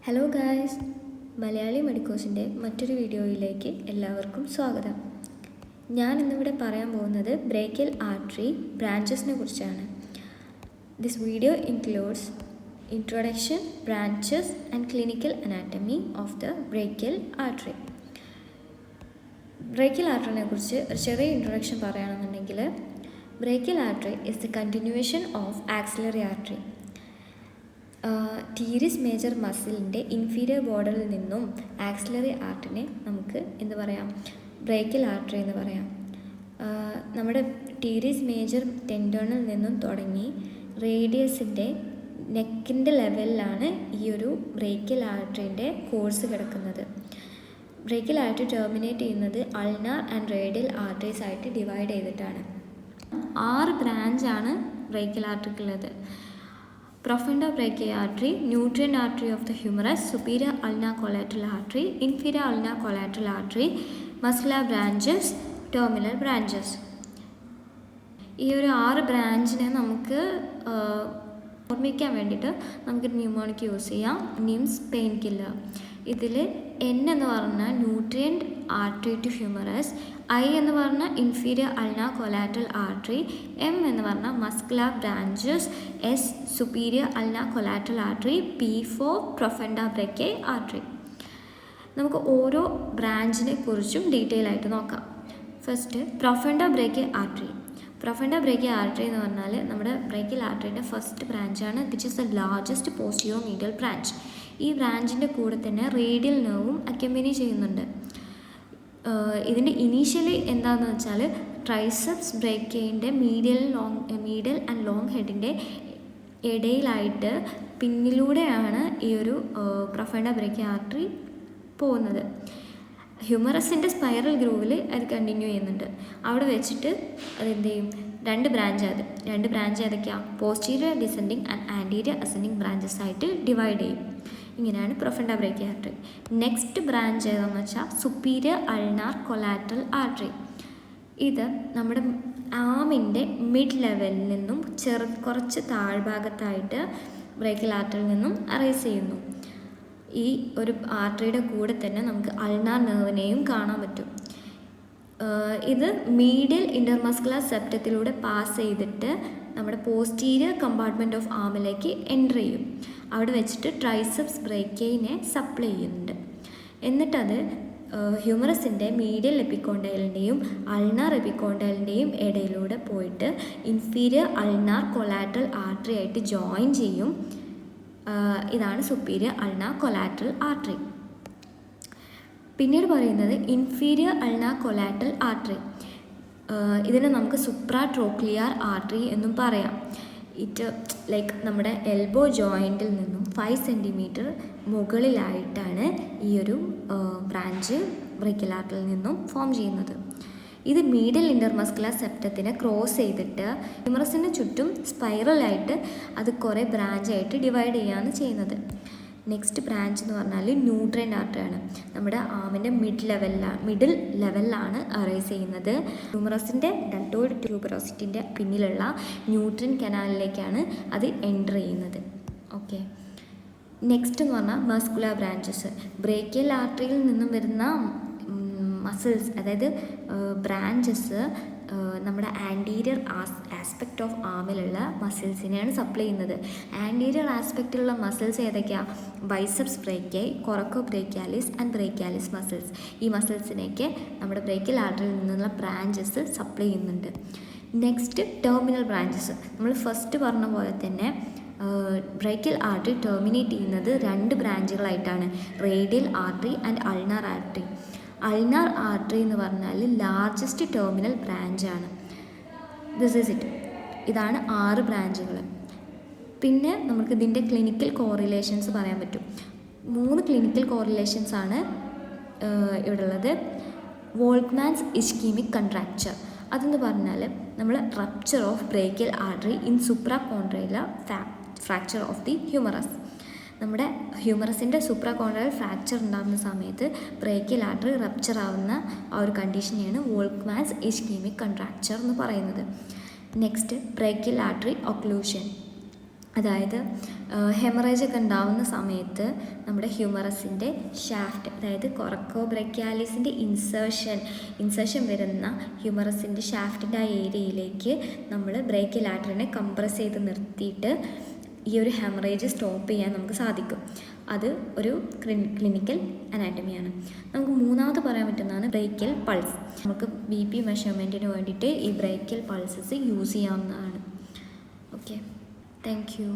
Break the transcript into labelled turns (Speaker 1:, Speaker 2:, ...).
Speaker 1: Hello guys, Malayali മെഡിക്കോസിൻ്റെ മറ്റൊരു വീഡിയോയിലേക്ക് എല്ലാവർക്കും സ്വാഗതം. ഞാൻ ഇന്നിവിടെ പറയാൻ പോകുന്നത് ബ്രേക്കിയൽ ആർട്ടറി ബ്രാഞ്ചസിനെ കുറിച്ചാണ്. This video includes introduction, branches and clinical anatomy of the brachial artery. Brachial ആർട്ടറിനെ കുറിച്ച് ഒരു ചെറിയ ഇൻട്രൊഡക്ഷൻ പറയുകയാണെന്നുണ്ടെങ്കിൽ, brachial artery is the continuation of axillary artery. Teres major മസിലിൻ്റെ ഇൻഫീരിയർ ബോർഡറിൽ നിന്നും ആക്സിലറി ആർട്ടറിനെ നമുക്ക് എന്ത് പറയാം? ബ്രേക്കിയൽ ആർട്ടറി എന്ന് പറയാം. നമ്മുടെ ടീരിസ് മേജർ ടെൻഡോണിൽ നിന്നും തുടങ്ങി റേഡിയസിൻ്റെ നെക്കിൻ്റെ ലെവലിലാണ് ഈ ഒരു ബ്രേക്കിയൽ ആർട്ടറിൻ്റെ കോഴ്സ് കിടക്കുന്നത്. ബ്രേക്കിയൽ ആർട്ടറി ടെർമിനേറ്റ് ചെയ്യുന്നത് അൾനാർ ആൻഡ് റേഡിയൽ ആർട്ടറീസ് ആയിട്ട് ഡിവൈഡ് ചെയ്തിട്ടാണ്. 6 ബ്രാഞ്ചാണ് brachial ആർട്ടറിക്കുള്ളത്. Profunda brachial artery, nutrient artery of the humerus, superior ulnar collateral artery, inferior ulnar collateral artery, muscular branches, terminal branches. ഈ ഒരു 6 ബ്രാഞ്ചിനെ നമുക്ക് ഓർമ്മിക്കാൻ വേണ്ടിയിട്ട് നമുക്ക് ന്യൂമോണിക് യൂസ് ചെയ്യാം. Nims pain killer. ഇതിൽ N എന്ന് പറഞ്ഞാൽ nutrient artery to humerus, I എന്ന് പറഞ്ഞാൽ inferior ulnar collateral artery, M എന്ന് പറഞ്ഞാൽ muscular branches, S superior ulnar collateral artery, P for profunda brachial artery. നമുക്ക് ഓരോ ബ്രാഞ്ചിനെ കുറിച്ചും ഡീറ്റെയിൽ ആയിട്ട് നോക്കാം. First profunda brachial artery. Profunda brachial artery എന്ന് പറഞ്ഞാൽ നമ്മുടെ ബ്രേക്കിയൽ ആർട്ടറിൻ്റെ ഫസ്റ്റ് ബ്രാഞ്ചാണ്, which is the largest posterior medial branch. ഈ ബ്രാഞ്ചിൻ്റെ കൂടെ തന്നെ റേഡിയൽ നെർവും അക്കമ്പനി ചെയ്യുന്നുണ്ട്. ഇതിൻ്റെ ഇനീഷ്യലി എന്താണെന്ന് വെച്ചാൽ ട്രൈസെപ്സ് ബ്രേക്കിയൻ്റെ മീഡിയൽ ആൻഡ് ലോങ് ഹെഡിൻ്റെ ഇടയിലായിട്ട് പിന്നിലൂടെയാണ് ഈ ഒരു പ്രൊഫണ്ട ബ്രേക്കിയൽ ആർട്ടറി പോകുന്നത്. ഹ്യൂമറസിൻ്റെ സ്പൈറൽ ഗ്രൂവിൽ അത് കണ്ടിന്യൂ ചെയ്യുന്നുണ്ട്. അവിടെ വെച്ചിട്ട് അതെന്ത് ചെയ്യും? 2 ബ്രാഞ്ച് ഏതൊക്കെയാണ്? Posterior descending and anterior ascending branches ആയിട്ട് ഡിവൈഡ് ചെയ്യും. ഇങ്ങനെയാണ് പ്രൊഫണ്ട ബ്രേക്കിയൽ ആർട്ടറി. നെക്സ്റ്റ് ബ്രാഞ്ച് ഏതെന്ന് വെച്ചാൽ സുപ്പീരിയർ അൾനാർ കൊലാറ്ററൽ ആർട്ടറി. ഇത് നമ്മുടെ ആമിൻ്റെ മിഡ് ലെവലിൽ നിന്നും കുറച്ച് താഴ്ഭാഗത്തായിട്ട് ബ്രേക്കിയൽ ആർട്ടറിയിൽ നിന്നും അറൈസ് ചെയ്യുന്നു. ഈ ഒരു ആർട്ടറിയുടെ കൂടെ തന്നെ നമുക്ക് അൾനാർ നെർവിനെയും കാണാൻ പറ്റും. ഇത് മീഡിയൽ ഇൻ്റർമസ്കുലർ സെപ്റ്റത്തിലൂടെ പാസ് ചെയ്തിട്ട് നമ്മുടെ പോസ്റ്റീരിയർ കമ്പാർട്ട്മെൻറ്റ് ഓഫ് ആമിലേക്ക് എൻ്റർ ചെയ്യും. അവിടെ വെച്ചിട്ട് ട്രൈസെപ്സ് ബ്രേക്കിയനെ സപ്ലൈ ചെയ്യുന്നുണ്ട്. എന്നിട്ടത് ഹ്യൂമറസിൻ്റെ മീഡിയൽ എപ്പിക്കോണ്ടൈലിൻ്റെയും അൾനാർ എപ്പിക്കോണ്ടൈലിൻ്റെയും ഇടയിലൂടെ പോയിട്ട് ഇൻഫീരിയർ അൾനാർ കൊലാറ്ററൽ ആർട്ടറി ആയിട്ട് ജോയിൻ ചെയ്യും. ഇതാണ് സുപ്പീരിയർ അൾനാർ കൊലാറ്ററൽ ആർട്ടറി. പിന്നീട് പറയുന്നത് ഇൻഫീരിയർ അൾനാർ കൊലാറ്ററൽ ആർട്ടറി. ഇതിനെ നമുക്ക് സുപ്രാട്രോക്ലിയർ ആർട്ടറി എന്നും പറയാം. നമ്മുടെ എൽബോ ജോയിൻറ്റിൽ നിന്നും 5 സെൻറ്റിമീറ്റർ മുകളിലായിട്ടാണ് ഈ ഒരു ബ്രാഞ്ച് ബ്രേക്കിയൽ ആർട്ടറിയിൽ നിന്നും ഫോം ചെയ്യുന്നത്. ഇത് മീഡിയൽ ഇൻ്റർമസ്കുലർ സെപ്റ്റത്തിനെ ക്രോസ് ചെയ്തിട്ട് ഹ്യൂമറസിന് ചുറ്റും സ്പൈറലായിട്ട് അത് കുറേ ബ്രാഞ്ചായിട്ട് ഡിവൈഡ് ചെയ്യുകയാണ് ചെയ്യുന്നത്. നെക്സ്റ്റ് ബ്രാഞ്ച് എന്ന് പറഞ്ഞാൽ ന്യൂട്രിയൻ്റ് ആർട്ടറിയാണ്. നമ്മുടെ ആമിൻ്റെ മിഡിൽ ലെവലിലാണ് അറൈസ് ചെയ്യുന്നത്. ഹ്യൂമറസിൻ്റെ ഡെൽറ്റോയിഡ് ട്യൂബറോസിറ്റിൻ്റെ പിന്നിലുള്ള ന്യൂട്രിയൻ കനാലിലേക്കാണ് അത് എൻ്റർ ചെയ്യുന്നത്. ഓക്കെ, നെക്സ്റ്റ് എന്ന് പറഞ്ഞാൽ മസ്കുലർ ബ്രാഞ്ചസ്. ബ്രേക്കിയൽ ആർട്ടറിയിൽ നിന്നും വരുന്ന മസിൽസ്, അതായത് ബ്രാഞ്ചസ് നമ്മുടെ ആൻറ്റീരിയർ ആസ്പെക്റ്റ് ഓഫ് ആമിലുള്ള മസിൽസിനെയാണ് സപ്ലൈ ചെയ്യുന്നത്. ആൻറ്റീരിയർ ആസ്പെക്റ്റിലുള്ള മസിൽസ് ഏതൊക്കെയാണ്? Biceps brachii, coracobrachialis and brachialis muscles. ഈ മസിൽസിനെയൊക്കെ നമ്മുടെ ബ്രേക്കിയൽ ആർട്ടറിയിൽ നിന്നുള്ള ബ്രാഞ്ചസ് സപ്ലൈ ചെയ്യുന്നുണ്ട്. Next terminal branches. നമ്മൾ ഫസ്റ്റ് പറഞ്ഞ പോലെ തന്നെ ബ്രേക്കിയൽ ആർട്ടറി ടെർമിനേറ്റ് ചെയ്യുന്നത് 2 ബ്രാഞ്ചുകളായിട്ടാണ്, radial artery and ulnar artery. Ulnar artery എന്ന് പറഞ്ഞാൽ ലാർജസ്റ്റ് ടെർമിനൽ ബ്രാഞ്ചാണ്. ഇതാണ് 6 ബ്രാഞ്ചുകൾ. പിന്നെ നമുക്ക് ഇതിൻ്റെ ക്ലിനിക്കൽ കോറിലേഷൻസ് പറയാൻ പറ്റും. 3 ക്ലിനിക്കൽ കോറിലേഷൻസ് ആണ് ഇവിടെ ഉള്ളത്. Volkmann's ischemic contracture. അതെന്ന് പറഞ്ഞാൽ നമ്മൾ rupture of brachial artery in supracondylar fracture of the humerus. നമ്മുടെ ഹ്യൂമറസിൻ്റെ സൂപ്രാകോൺട്രൽ ഫ്രാക്ചർ ഉണ്ടാകുന്ന സമയത്ത് ബ്രേക്കിയൽ ആർട്ടറി റപ്ചർ ആവുന്ന ആ ഒരു കണ്ടീഷനെയാണ് വോൾക്ക്മാൻസ് ഇസ്കീമിക് കൺട്രാക്ചർ എന്ന് പറയുന്നത്. Next brachial artery occlusion. അതായത് ഹെമറേജ് ഒക്കെ ഉണ്ടാവുന്ന സമയത്ത് നമ്മുടെ ഹ്യൂമറസിൻ്റെ ഷാഫ്റ്റ്, അതായത് കൊറക്കോബ്രക്യാലിസിൻ്റെ ഇൻസേർഷൻ വരുന്ന ഹ്യൂമറസിൻ്റെ ഷാഫ്റ്റിൻ്റെ ആ ഏരിയയിലേക്ക് നമ്മൾ ബ്രേക്കിയൽ ആർട്ടറിനെ കംപ്രസ് ചെയ്ത് നിർത്തിയിട്ട് ഈ ഒരു ഹെമറേജ് സ്റ്റോപ്പ് ചെയ്യാൻ നമുക്ക് സാധിക്കും. അത് ഒരു ക്ലിനിക്കൽ അനാറ്റമിയാണ്. നമുക്ക് മൂന്നാമത് പറയാൻ പറ്റുന്നതാണ് ബ്രേക്കിയൽ പൾസ്. നമുക്ക് BP മെഷർമെൻറ്റിന് വേണ്ടിയിട്ട് ഈ ബ്രേക്കിയൽ പൾസസ് യൂസ് ചെയ്യാവുന്നതാണ്. Okay, thank you.